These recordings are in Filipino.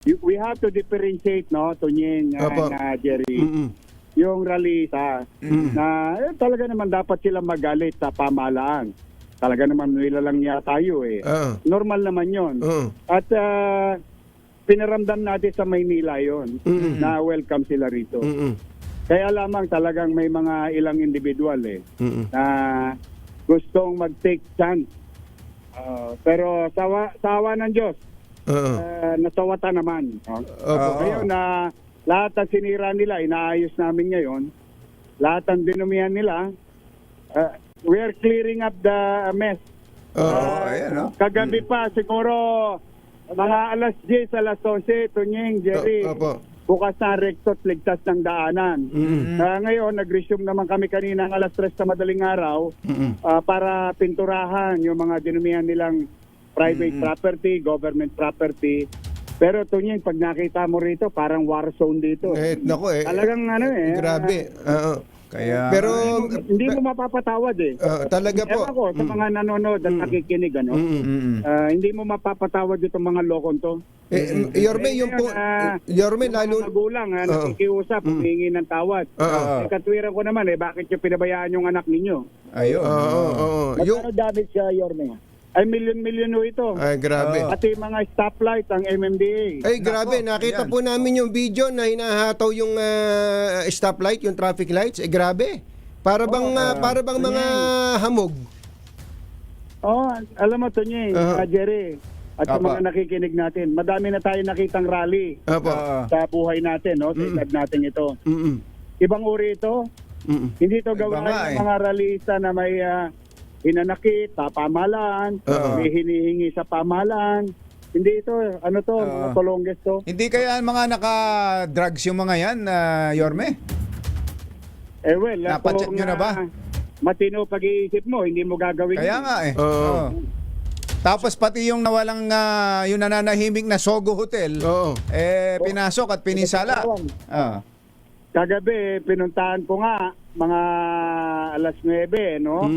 We have to differentiate, no, Tunying Opo. and Jerry. Mm-mm. Yung rallyista na talaga naman dapat sila magalit sa pamahalaan. Talaga naman nila lang niya tayo eh. Oo. Normal naman yon. Oo. At pinaramdam natin sa Maynila yon na welcome sila rito. Mm-mm. Kaya lamang talagang may mga ilang individual eh Mm-mm. na gustong mag-take chance. Pero sa awa ng Diyos, Oo. nasawata naman. Opo. Ngayon na lahat ng sinira nila, inaayos namin ngayon. Lahat ng dinumihan nila, we are clearing up the mess. Ayan, no? Kagabi pa, siguro mga alas 10, alas 11, Tunying, Jerry, Opo. bukas na rektot, ligtas ng daanan. Ngayon, nag-resume naman kami kanina ng alas 3 sa madaling araw Mm-mm. para pinturahan yung mga dinumihan nilang private property, government property. Pero Tunying, pag nakita mo rito, parang war zone dito. Nako Talagang grabe. Oo. Kaya, Pero hindi mo mapapatawad eh. Talaga po. Ewan ko sa mga nanonood at nakikinig, ano? Hindi mo mapapatawad itong mga lokon to. Yorme, yung po, Yorme, Yung lalo, mga magulang nakikiusap, humingi ng tawad. Katwiran ko naman bakit yung pinabayaan yung anak ninyo? ayun. oo. Yung, Magkano damage siya, Yorme? Ay, milyon-milyon ho ito. ay, grabe. Pati mga stoplight, ang MMDA. Ay, grabe. Nakita ayan. po namin yung video na hinahataw yung stoplight, yung traffic lights. Eh, grabe. Para bang mga hamog. Alam mo, Tunying, Jerry, at sa Apa. mga nakikinig natin, madami na tayo nakitang rally Opo. sa buhay natin, no? Sa edad natin ito. Mm-mm. Ibang uri ito. Mm-mm. Hindi ito Iba gawain nga, ng mga rallyista na may hinanakit sa pamahalaan, may hinihingi sa pamahalaan. Hindi ito, mga tolongges to. Hindi kaya mga naka-drugs yung mga yan, Yorme? Well, Napacheck nyo na ba? Matino pag-iisip mo, hindi mo gagawin. Kaya yun. nga eh. Oo. Tapos pati yung nawalang, yung nananahimik na Sogo Hotel, Oo. pinasok at pinisala. Kagabi, pinuntahan ko nga, mga alas 9, no?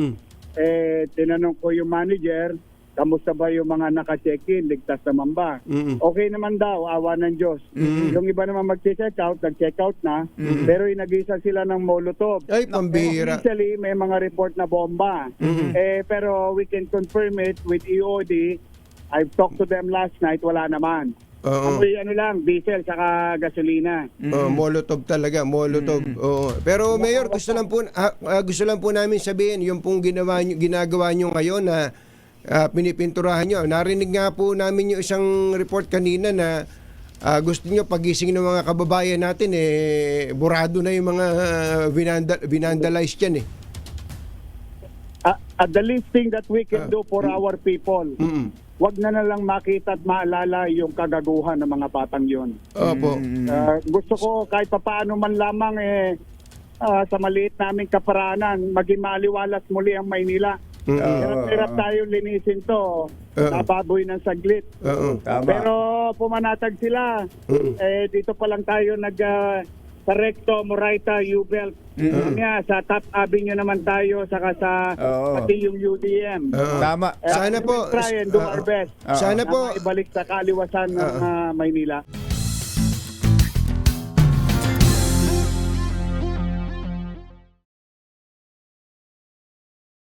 Tinanong ko yung manager, kamusta ba yung mga naka-check-in, ligtas naman ba? Okay naman daw, awa ng Diyos. Yung iba naman mag-check out, nag-check out na, pero inagisa sila ng Molotov. Ay, pambira. Officially, may mga report na bomba. Pero we can confirm it with EOD. I've talked to them last night, wala naman. Oo. Amoy lang, diesel saka gasolina. Molotov talaga, Molotov. Oo. Pero Mayor, gusto lang po namin sabihin yung pong ginagawa nyo ngayon na pinipinturahan nyo. Narinig nga po namin yung isang report kanina na gusto nyo pagising ng mga kababayan natin burado na yung mga vinandalized yan The least thing that we can do for our people, wag na lang makita at maalala yung kagaguhan ng mga batang yon. Opo. Gusto ko kahit papaano man lamang sa maliit naming kaparanan, maging maliwalas muli ang Maynila. Hirap tayo linisin to. Nababoy ng saglit. Tama. Pero pumanatag sila. Dito pa lang tayo sa Recto, Moraita, U-Belt. Sa Top Avenue naman tayo, saka sa pati yung UDM. Tama. Sana po. Try and do our best. Sana po. Ibalik sa kaliwasan ng Maynila.